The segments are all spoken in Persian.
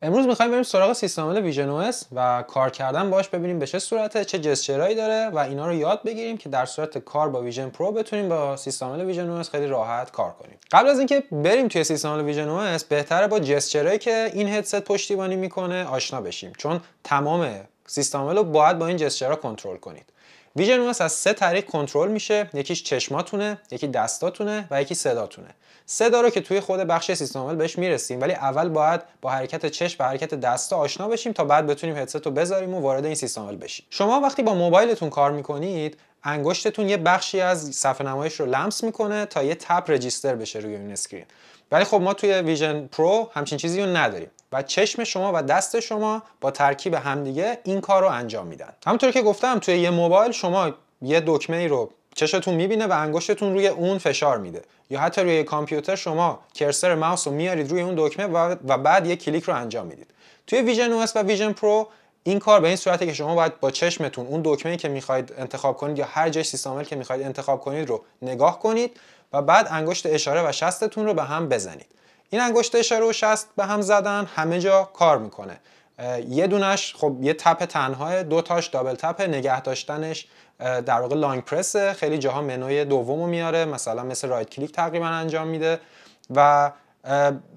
امروز می‌خوایم بریم سراغ سیستم عامل ویژن او اس و کار کردن باهاش، ببینیم به چه صورته، چه جسچرایی داره و اینا رو یاد بگیریم که در صورت کار با ویژن پرو بتونیم با سیستم عامل ویژن او اس خیلی راحت کار کنیم. قبل از اینکه بریم توی سیستم عامل ویژن او اس بهتره با جسچرایی که این هدست پشتیبانی میکنه آشنا بشیم، چون تمام سیستم عامل رو باید با این جسچرها کنترل کنید. ویژن او اس از سه طریق کنترل میشه، یکیش چشماتونه، یکی دستاتونه و یکی صداتونه. صدا رو که توی خود بخش سیستم عامل بهش میرسیم، ولی اول باید با حرکت چشم و حرکت دست آشنا بشیم تا بعد بتونیم هدست رو بذاریم و وارد این سیستم عامل بشیم. شما وقتی با موبایلتون کار میکنید، انگشتتون یه بخشی از صفحه نمایش رو لمس میکنه تا یه تپ رجیستر بشه روی این اسکرین. ولی خب ما توی ویژن پرو همچین چیزی رو نداریم و چشم شما و دست شما با ترکیب همدیگه این کار رو انجام میدن. همونطور که گفتم توی یه موبایل شما یه دکمه ای رو چشتون میبینه و انگشتتون روی اون فشار میده، یا حتی روی کامپیوتر شما کرسر ماوس رو میارید روی اون دکمه و بعد یک کلیک رو انجام میدید. توی ویژن او اس و ویژن پرو این کار به این صورته که شما باید با چشمتون اون دکمه‌ای که میخواید انتخاب کنید یا هر جای سیستم عامل که میخواید انتخاب کنید رو نگاه کنید و بعد انگشت اشاره و شستتون رو به هم بزنید. این انگشت اشاره و شست به هم زدن همه جا کار میکنه. یه دونش خب یه تپ تنها، دو تاش دابل تپ، نگه داشتنش در واقع لانگ پرسه، خیلی جاها منوی دومو میاره، مثلا مثل رایت کلیک تقریبا انجام میده و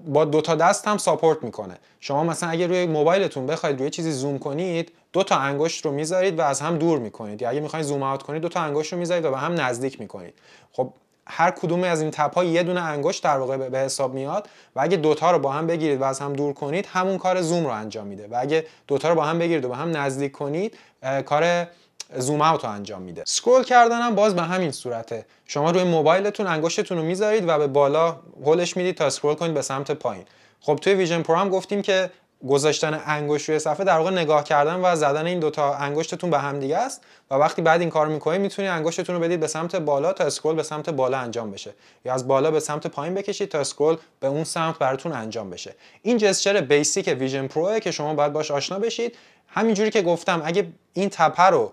با دو تا دست هم ساپورت میکنه. شما مثلا اگه روی موبایلتون بخواید روی چیزی زوم کنید، دو تا انگشت رو میذارید و از هم دور میکنید، یا اگه میخواید زوم اوت کنید دو تا انگشت رو میذارید و به هم نزدیک میکنید. خب هر کدوم از این تپ‌ها یه دونه انگشت در واقع به حساب میاد و اگه دوتا رو با هم بگیرید و از هم دور کنید همون کار زوم رو انجام میده، و اگه دوتا رو با هم بگیرید و به هم نزدیک کنید کار زوم اوت رو انجام میده. اسکرول کردن هم باز به همین صورته. شما روی موبایلتون انگشتتون رو میذارید و به بالا هولش میدید تا اسکرول کنید به سمت پایین. خب توی ویژن پرو هم گفتیم که گذاشتن انگشت روی صفحه در واقع نگاه کردن و زدن این دوتا انگشتتون به هم دیگه است و وقتی بعد این کار میکنید میتونید انگشتتون رو بدید به سمت بالا تا اسکرول به سمت بالا انجام بشه، یا از بالا به سمت پایین بکشید تا اسکرول به اون سمت براتون انجام بشه. این جسچر بیسیک ویژن پروه که شما باید باش آشنا بشید. همینجوری که گفتم اگه این تپه رو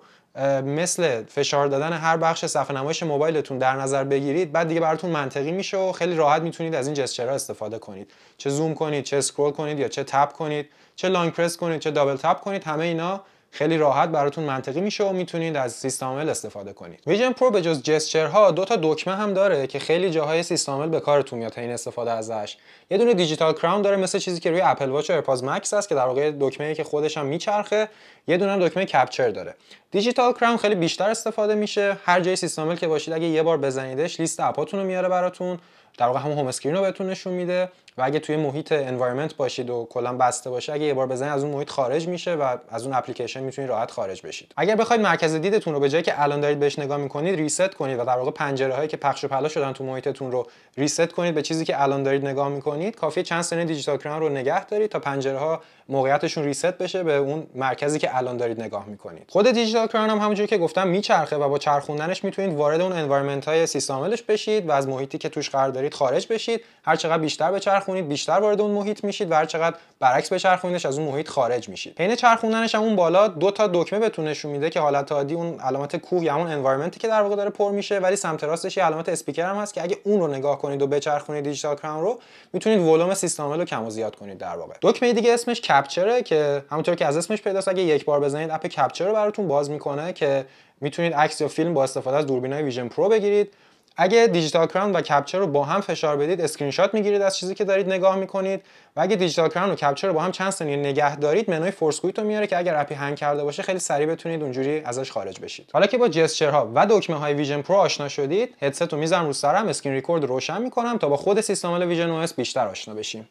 مثل فشار دادن هر بخش صفحه نمایش موبایلتون در نظر بگیرید، بعد دیگه براتون منطقی میشه و خیلی راحت میتونید از این جسچرها استفاده کنید، چه زوم کنید، چه اسکرول کنید، یا چه تپ کنید، چه لانگ پرس کنید، چه دابل تپ کنید. همه اینا خیلی راحت براتون منطقی میشه و میتونید از سیستم عامل استفاده کنید. ویژن پرو به جز جسچرها دو تا دکمه هم داره که خیلی جاهای سیستم عامل به کارتون میاد این استفاده ازش. یه دونه دیجیتال کراون داره مثل چیزی که روی اپل واچ و ایرپادز مکس هست که در واقع دکمه‌ای که خودش هم میچرخه. یه دونه هم دکمه کپچر داره. دیجیتال کراون خیلی بیشتر استفاده میشه. هر جای سیستم عامل که باشید اگه یه بار بزنیدش لیست اپاتون رو میاره براتون، در واقع همون هوم اسکرین رو بهتون نشون میده، و اگه توی محیط انوایرمنت باشید و کلا بسته باشه اگه یه بار بزنید از اون محیط خارج میشه و از اون اپلیکیشن میتونید راحت خارج بشید. اگر بخواید مرکز دیدتون رو به جایی که الان دارید بهش نگاه میکنید ریست کنید و در واقع پنجره هایی که پخش و پلا شدن تو محیطتون رو ریست کنید به چیزی که الان دارید نگاه میکنید، کافیه چند ثانیه دیجیتال کراون رو نگه دارید تا پنجره ها موقعیتشون ریست بشه به اون مرکزی که الان دارید نگاه میکنید. خود دیجیتال کراون هم همونجوری که گفتم میچرخه و با چرخوندنش میتونید وارد اون انوایرمنت های سیستم عاملش بشید و از محیطی که توش قرار دارید خارج بشید. هر چقدر بیشتر بچرخونید بیشتر وارد اون محیط میشید و هر چقدر برعکس بچرخونیدش از اون محیط خارج میشید. حین چرخوندنش هم اون بالا دو تا دکمه بهتون نشون میده که حالت عادی اون علامت کوه یا اون انوایرمنتی که در واقع داره پر میشه، ولی سمت راستش یه علامت اسپیکر هم هست که اگه اون رو نگاه کنید و بچرخونید دیجیتال کراون رو میتونید ولوم سیستم عامل رو کم و زیاد کنید در واقع. دکمه دیگه اسمش کپچره که همونطور که از اسمش پیداست اگه یک بار بزنید اپ کپچر رو براتون باز میکنه که میتونید عکس یا فیلم با استفاده از دوربینای ویژن پرو بگیرید. اگه دیجیتال کراون و کپچر رو با هم فشار بدید اسکرین شات میگیرید از چیزی که دارید نگاه میکنید، و اگه دیجیتال کراون و کپچر رو با هم چند ثانیه نگه دارید منوی فورس کویت رو میاره که اگر اپی هنگ کرده باشه خیلی سریع بتونید اونجوری ازش خارج بشید. حالا که با جسچرها و دکمه های ویژن پرو آشنا شدید، هدست رو میذارم رو سرم، اسکرین ریکورد روشن میکنم تا با خود سیستم عامل ویژن او اس بیشتر آشنا بشیم.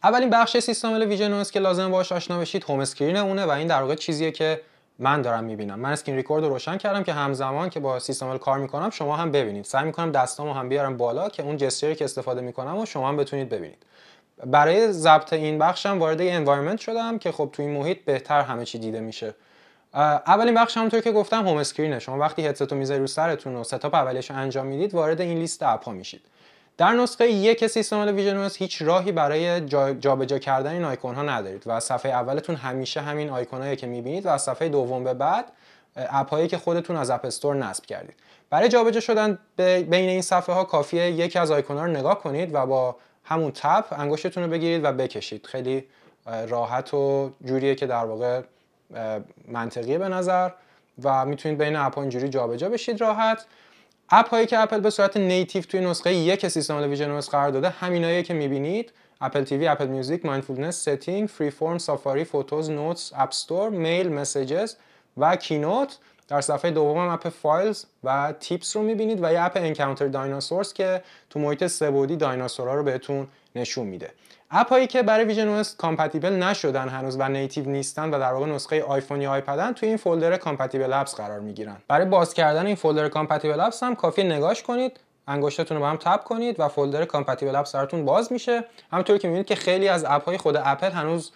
اولین بخش سیستم عامل ویژن او اس که لازم باهاش آشنا بشید هوم اسکرین اونه و این در واقع چیزیه که من دارم میبینم. من اسکرین ریکورد رو روشن کردم که همزمان که با سیستم عامل کار میکنم شما هم ببینید. سعی میکنم دستامو هم بیارم بالا که اون جسچری که استفاده میکنم و شما هم بتونید ببینید. برای ضبط این بخشم وارد انوایرمنت شدم که خب تو این محیط بهتر همه چی دیده میشه. اولین بخش همونطور که گفتم هوم اسکرینه. شما وقتی هدست رو میذارید رو سرتون و ستاپ اولیه‌شو انجام میدید وارد این لیست اپ‌ها میشید. در نسخه یک سیستم عامل ویژن او اس هیچ راهی برای جابجا کردن این آیکون ها ندارید و از صفحه اولتون همیشه همین آیکونایی که میبینید و از صفحه دوم به بعد اپ‌هایی که خودتون از اپ استور نصب کردید. برای جابجا شدن بین این صفحه ها کافیه یکی از آیکون‌ها رو نگاه کنید و با همون تپ انگشتتون رو بگیرید و بکشید. خیلی راحت و جوریه که در واقع منطقیه به نظر و میتونید بین اپ‌ها اینجوری جابجا بشید راحت. اپ هایی که اپل به صورت نیتیو توی نسخه 1 سیستم ویژن OS قرار داده همینایی که میبینید: اپل تیوی، اپل میوزیک، مایندفولنس، ستینگ، فری فرم، سافاری، فوتوز، نوتس، اپ استور، میل، مسیجز و کینوت. در صفحه دوم هم اپ فایلز و تیپس رو میبینید و یه اپ انکاونتر دایناسورز که تو محیط سه‌بعدی دایناسورها رو بهتون نشون میده. اپ هایی که برای ویژن OS کامپتیبل نشدن هنوز و نیتیو نیستن و در واقع نسخه آیفون یا آیپدن توی این فولدر کامپتیبل اپس قرار میگیرن. برای باز کردن این فولدر کامپتیبل اپس هم کافیه نگاش کنید، انگشتتون رو با هم تپ کنید و فولدر کامپتیبل اپس براتون باز میشه. همونطوری که میبینید که خیلی از اپ های خود اپل هنوز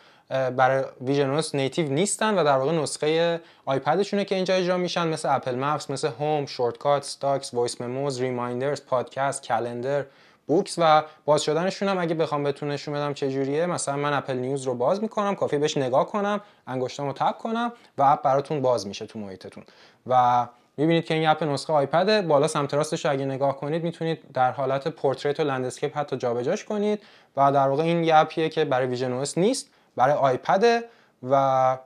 برای ویژن OS نیتیو نیستن و در واقع نسخه آیپدشونه که اینجا اجرا میشن، مثل اپل مپس، مثل هوم، شورتکات، استاکس، وایس مموز، ریمایندرز، پادکست، کلندر، بوکس و باز شدنشون هم اگه بخوام بهتون نشون بدم چه جوریه، مثلا من اپل نیوز رو باز میکنم، کافیه بهش نگاه کنم، انگشتامو تپ کنم و اپ براتون باز میشه تو محیطتون و میبینید که این اپ نسخه آیپد. بالا سمت راستش اگه نگاه کنید میتونید در حالت پورتریت و لندسکیپ حتی جابجاش کنید و در واقع این اپیه که برای ویژن OS نیست، برای آیپد و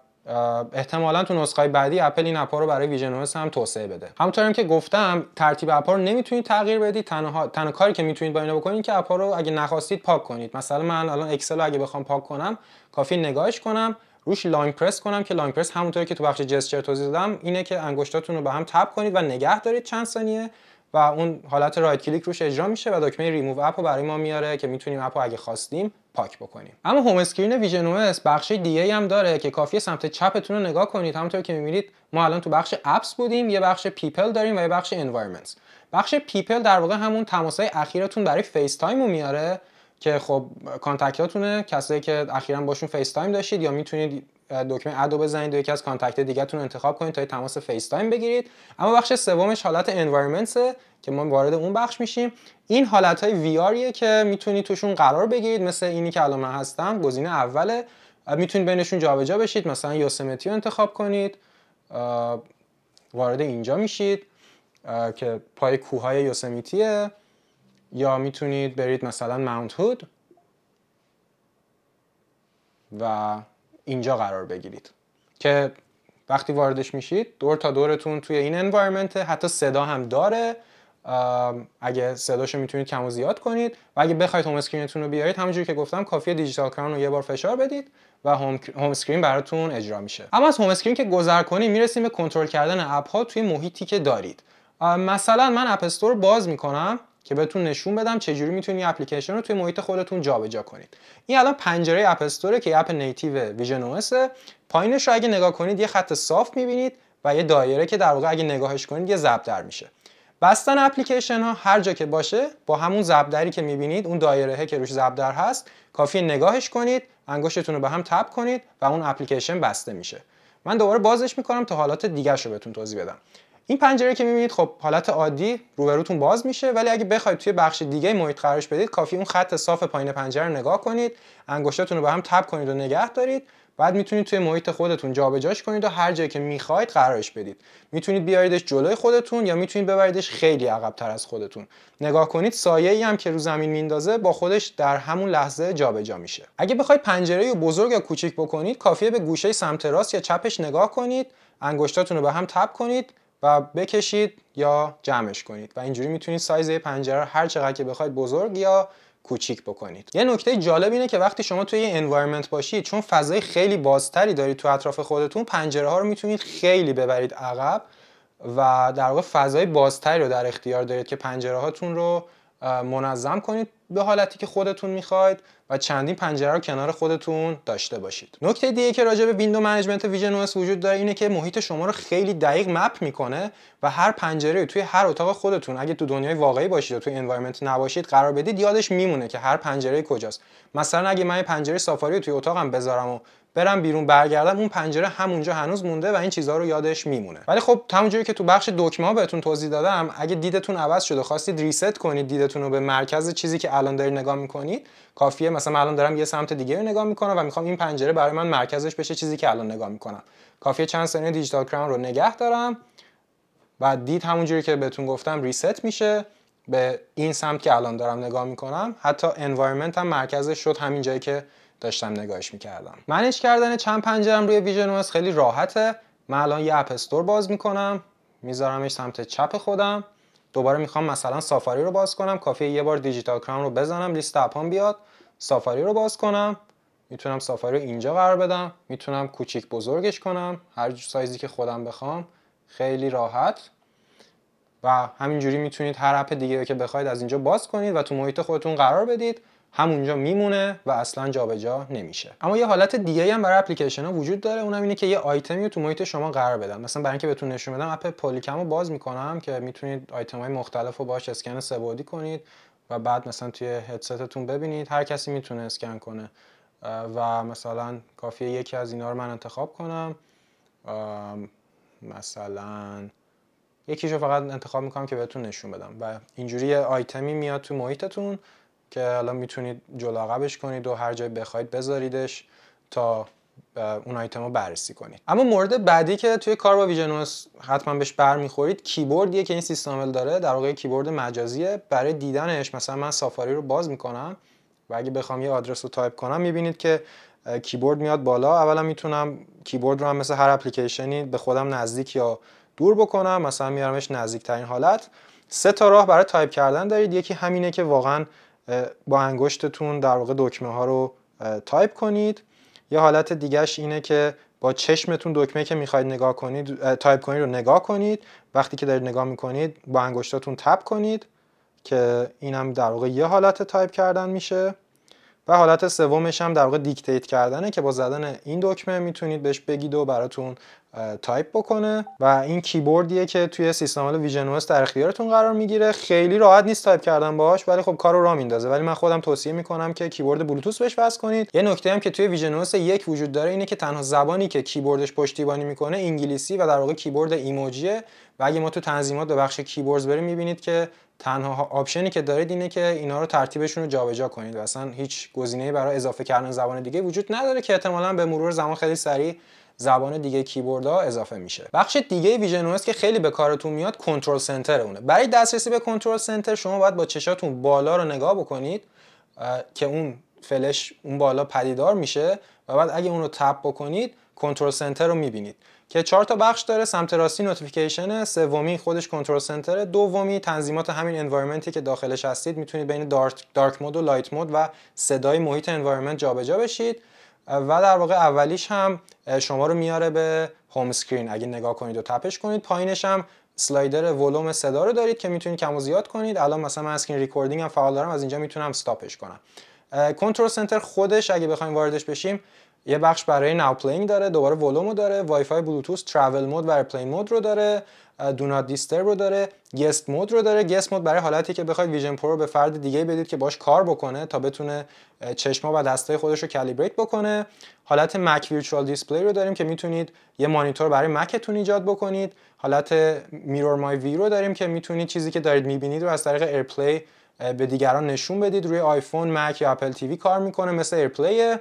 احتمالاً تو نسخه‌های بعدی اپل این اپ‌ها رو برای ویژن OS هم توسعه بده. همونطور که گفتم ترتیب اپ‌ها رو نمیتونید تغییر بدید. تنها کاری که میتونید با اینا بکنید که اپ‌ها رو اگه نخواستید پاک کنید. مثلا من الان اکسل رو اگه بخوام پاک کنم کافی نگاهش کنم، روش لانگ پرس کنم که لانگ پرس همونطوری که تو بخش جسچر توضیح دادم اینه که انگشتاتون رو به هم تپ کنید و نگه دارید چند ثانیه و اون حالت رایت کلیک روش اجرا میشه و دکمه ریموو اپ رو برای ما میاره که میتونیم اپ رو اگه خواستیم پاک بکنیم. اما هوم اسکرین ویژن OS بخش دیگه هم داره که کافیه سمت چپتون رو نگاه کنید. همونطور که میبینید ما الان تو بخش اپس بودیم، یه بخش پیپل داریم و یه بخش انوایرمنتس. بخش پیپل در واقع همون تماس‌های اخیرتون برای فیس تایم رو میاره که خب کانتکتاتونه، کسایی که اخیراً باشون فیس تایم داشتید، یا میتونید دکمه ادو بزنید و یکی از کانتکت دیگه‌تون انتخاب کنید تا تماس فیس تایم بگیرید. اما بخش سومش حالت انوایرمنتس که ما وارد اون بخش میشیم. این حالت‌های وی آریه که میتونید توشون قرار بگیرید، مثل اینی که الان من هستم گزینه اوله، میتونید بینشون جابجا بشید. مثلا یوسمیتی رو انتخاب کنید، وارد اینجا میشید که پای کوههای یوسمیتیه، یا میتونید برید مثلا ماونت هود و اینجا قرار بگیرید که وقتی واردش میشید دور تا دورتون توی این انوایرمنت، حتی صدا هم داره، اگه صداشو میتونید کم و زیاد کنید و اگه بخواید هوم اسکرینتون رو بیارید همونجوری که گفتم کافیه دیجیتال کراون رو یه بار فشار بدید و هوم اسکرین براتون اجرا میشه. اما از هوم اسکرین که گذر کنیم میرسیم به کنترل کردن اپ ها توی محیطی که دارید. مثلا من اپ استور باز میکنم که بهتون نشون بدم چجوری میتونید اپلیکیشن رو توی محیط خودتون جابجا کنید. این الان پنجره اپ استوره که اپ نیتیو ویژن OS. پایینش رو اگه نگاه کنید یه خط صاف میبینید و یه دایره که در واقع اگه نگاهش کنید یه ضربدر میشه. بستن اپلیکیشن ها هر جا که باشه با همون ضربدری که میبینید، اون دایره که روش ضربدر هست، کافیه نگاهش کنید، انگشتتون رو به هم تپ کنید و اون اپلیکیشن بسته میشه. من دوباره بازش میکنم تا حالات دیگه‌شو بهتون توضیح بدم. این پنجره که میبینید خب حالت عادی روبروتون باز میشه، ولی اگه بخواید توی بخش دیگه محیط قرارش بدید کافی اون خط صاف پایین پنجره رو نگاه کنید، انگشتاتون رو به هم تپ کنید و نگه دارید. بعد میتونید توی محیط خودتون جابجاش کنید و هر جایی که میخواید قرارش بدید. میتونید بیاریدش جلوی خودتون یا میتونید ببریدش خیلی عقب‌تر از خودتون. نگاه کنید سایه‌ای هم که رو زمین میندازه با خودش در همون لحظه جابجا میشه. اگه بخواید پنجره رو بزرگ یا کوچیک بکنید کافیه به گوشه سمت راست یا چپش نگاه کنید، انگشتاتون رو به هم تپ کنید و بکشید یا جمعش کنید و اینجوری میتونید سایز پنجره رو هر چقدر که بخواید بزرگ یا کوچیک بکنید. یه نکته جالب اینه که وقتی شما توی یه انوایرمنت باشید، چون فضای خیلی بازتری دارید تو اطراف خودتون، پنجره ها رو میتونید خیلی ببرید عقب و در واقع فضای بازتری رو در اختیار دارید که پنجره هاتون رو منظم کنید به حالتی که خودتون میخواید و چندین پنجره رو کنار خودتون داشته باشید. نکته دیگه که راجع به ویندو منیجمنت ویژن OS وجود داره اینه که محیط شما رو خیلی دقیق مپ میکنه و هر پنجره توی هر اتاق خودتون اگه تو دنیای واقعی باشید و توی انوایرمنت نباشید قرار بدید، یادش میمونه که هر پنجره کجاست. مثلا اگه من پنجره سافاری رو توی اتاقم بذارم و برم بیرون برگردم، اون پنجره همونجا هنوز مونده و این چیزها رو یادش میمونه. ولی خب همونجوری که تو بخش دکمه ها بهتون توضیح دادم، اگه دیدتون عوض شده خواستید ریست کنید دیدتون رو به مرکز چیزی که الان دارید نگاه میکنید، کافیه مثلا من الان دارم یه سمت دیگه رو نگاه میکنم و میخوام این پنجره برای من مرکزش بشه چیزی که الان نگاه میکنم، کافیه چند ثانیه دیجیتال کراون رو نگه دارم و دید همونجوری که بهتون گفتم ریست میشه به این سمت که الان دارم نگاه میکنم. حتی انوایرمنت هم مرکزش شد همین جایی که داشتم نگاهش میکردم. منیج کردن چند پنجرم روی ویژن OS خیلی راحته. من الان یه اپ استور باز میکنم، میذارمش سمت چپ خودم. دوباره میخوام مثلا سافاری رو باز کنم، کافیه یه بار دیجیتال کراون رو بزنم، لیست اپام بیاد، سافاری رو باز کنم. میتونم سافاری رو اینجا قرار بدم، میتونم کوچیک بزرگش کنم هر سایزی که خودم بخوام، خیلی راحت. و همینجوری میتونید هر اپ دیگه که بخواید از اینجا باز کنید و تو محیط خودتون قرار بدید، همونجا میمونه و اصلا جابجا نمیشه. اما یه حالت دیگه هم برای اپلیکیشن ها وجود داره، اونم اینه که یه آیتمی رو تو محیط شما قرار بدم. مثلا برای اینکه بهتون نشون بدم، اپ پولیکم رو باز میکنم که میتونید آیتم های مختلف رو باهاش اسکن سه‌بعدی کنید و بعد مثلا توی هدستتون ببینید. هر کسی میتونه اسکن کنه و مثلا کافیه یکی از اینا رو من انتخاب کنم، مثلا یکیشو فقط انتخاب میکنم که بهتون نشون بدم و اینجوری یه آیتمی میاد تو محیطتون که حالا میتونید جلو عقبش کنید و هر جای بخواید بذاریدش تا اون آیتم رو بررسی کنید. اما مورد بعدی که توی کار با ویژن OS حتما بهش برمیخورید، کیبوردیه که این سیستم عامل داره. در واقع کیبورد مجازیه. برای دیدنش مثلا من سافاری رو باز میکنم و اگه بخوام یه آدرس رو تایپ کنم میبینید که کیبورد میاد بالا. اولا میتونم کیبورد رو هم مثل هر اپلیکیشنی به خودم نزدیک یا دور بکنم، مثلا میارمش نزدیکترین حالت. 3 تا راه برای تایپ کردن دارید. یکی همینه که واقعا با انگشتتون در واقع دکمه ها رو تایپ کنید. یه حالت دیگهش اینه که با چشمتون دکمه که میخواید نگاه کنید تایپ کنید رو نگاه کنید. وقتی که دارید نگاه میکنید با انگشتاتون تپ کنید که اینم در واقع یه حالت تایپ کردن میشه. و حالت سومش هم در واقع دیکتیت کردنه که با زدن این دکمه میتونید بهش بگید و براتون تایپ بکنه. و این کیبوردیه که توی سیستم عامل ویژن OS در اختیارتون قرار میگیره. خیلی راحت نیست تایپ کردن باهاش، ولی خب کارو راه میندازه. ولی من خودم توصیه میکنم که کیبورد بلوتوث بهش وصل کنید. یه نکته هم که توی ویژن OS یک وجود داره اینه که تنها زبانی که کیبوردش پشتیبانی میکنه انگلیسی و در واقع کیبورد ایموجیه. و اگه ما تو تنظیمات به بخش کیبوردز بریم میبینید که تنها آپشنی که دارید اینه که اینا رو ترتیبشون رو جابجا کنید و اصلا هیچ گزینه‌ای برای اضافه کردن زبان دیگه وجود نداره که احتمالاً به مرور زمان خیلی سریع زبان دیگه کیبوردها اضافه میشه. بخش دیگه ویژن OS که خیلی به کارتون میاد کنترل سنتر اونه. برای دسترسی به کنترل سنتر شما باید با چشاتون بالا رو نگاه بکنید که اون فلش اون بالا پدیدار میشه و بعد اگه اون رو تپ بکنید کنترل سنتر رو میبینید که 4 تا بخش داره. سمت راستی نوتیفیکیشن، سومی خودش کنترل سنتر، دومی تنظیمات همین انوایرمنتی که داخلش هستید. میتونید بین دارک مود و لایت مود و صدای محیط انوایرمنت جابجا بشید. و در واقع اولیش هم شما رو میاره به هوم اسکرین. اگه نگاه کنید و تپش کنید، پایینش هم اسلایدر ولوم صدا رو دارید که میتونید کم و زیاد کنید. الان مثلا من اسکرین ریکوردینگ هم فعال دارم، از اینجا میتونم استاپش کنم. کنترل سنتر خودش اگه بخوایم واردش بشیم یه بخش برای ناو پلینگ داره، دوباره ولومو داره، وای فای بلوتوث، ترافل مود و ایرپلین مود رو داره، دو نات دیسترب رو داره، گست مود رو داره. گست مود برای حالتی که بخواید ویژن پرو رو به فرد دیگه بدید که باش کار بکنه تا بتونه چشما و دستای خودش رو کالیبریت بکنه. حالت مک ویرچوال دیسپلی رو داریم که میتونید یه مانیتور برای مکتون ایجاد بکنید. حالت میرور مای وی رو داریم که میتونید چیزی که دارید میبینید رو از طریق ایرپلی به دیگران نشون بدید. روی آیفون، مک یا اپل تیوی کار میکنه، مثل ایرپلی.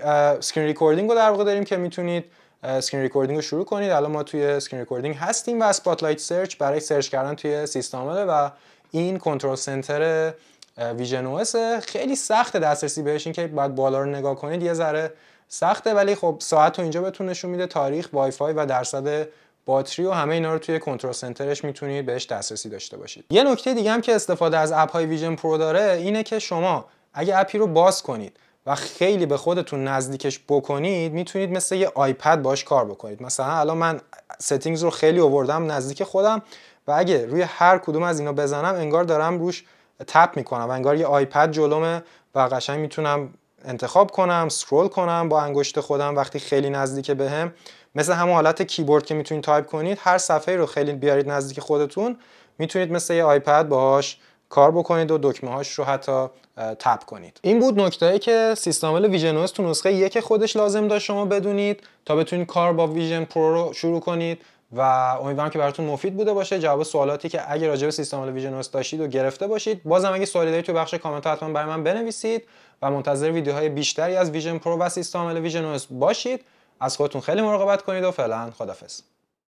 اسکرین ریکوردینگ رو در واقع داریم که میتونید اسکرین ریکوردینگ رو شروع کنید. الان ما توی اسکرین ریکوردینگ هستیم. و اسپاتلایت سرچ برای سرچ کردن توی سیستم عامل و این کنترل سنتر ویژن OS. خیلی سخته دسترسی بهش، این که باید بالا رو نگاه کنید یه ذره سخته، ولی خب ساعت رو اینجا بهتون نشون میده، تاریخ، وای فای و درصد باتری و همه اینا رو توی کنترل سنترش میتونید بهش دسترسی داشته باشید. یه نکته دیگه هم که استفاده از اپ های ویژن پرو داره اینه که شما اگه اپی رو باز کنید و خیلی به خودتون نزدیکش بکنید میتونید مثل یه آیپد باش کار بکنید. مثلا الان من ستینگز رو خیلی آوردم نزدیک خودم و اگه روی هر کدوم از اینا بزنم انگار دارم روش تپ میکنم و انگار یه آیپد جلومه و قشنگ میتونم انتخاب کنم، اسکرول کنم با انگشت خودم وقتی خیلی نزدیک بهم. مثل همون حالت کیبورد که میتونید تایپ کنید، هر صفحه رو خیلی بیارید نزدیک خودتون میتونید مثل یه آیپد باهاش کار بکنید و دکمه هاش رو حتی تپ کنید. این بود نکته‌ای که سیستم عامل ویژن OS تو نسخه 1 خودش لازم داشت شما بدونید تا بتونید کار با ویژن پرو رو شروع کنید و امیدوارم که براتون مفید بوده باشه. جواب سوالاتی که اگه راجع به سیستم عامل ویژن OS داشتید و گرفته باشید. بازم اگه سوالی دارید تو بخش کامنت ها حتما برای من بنویسید و منتظر ویدیوهای بیشتری از ویژن پرو و سیستم عامل ویژن OS باشید. از خودتون خیلی مراقبت کنید و فعلا خداحافظ.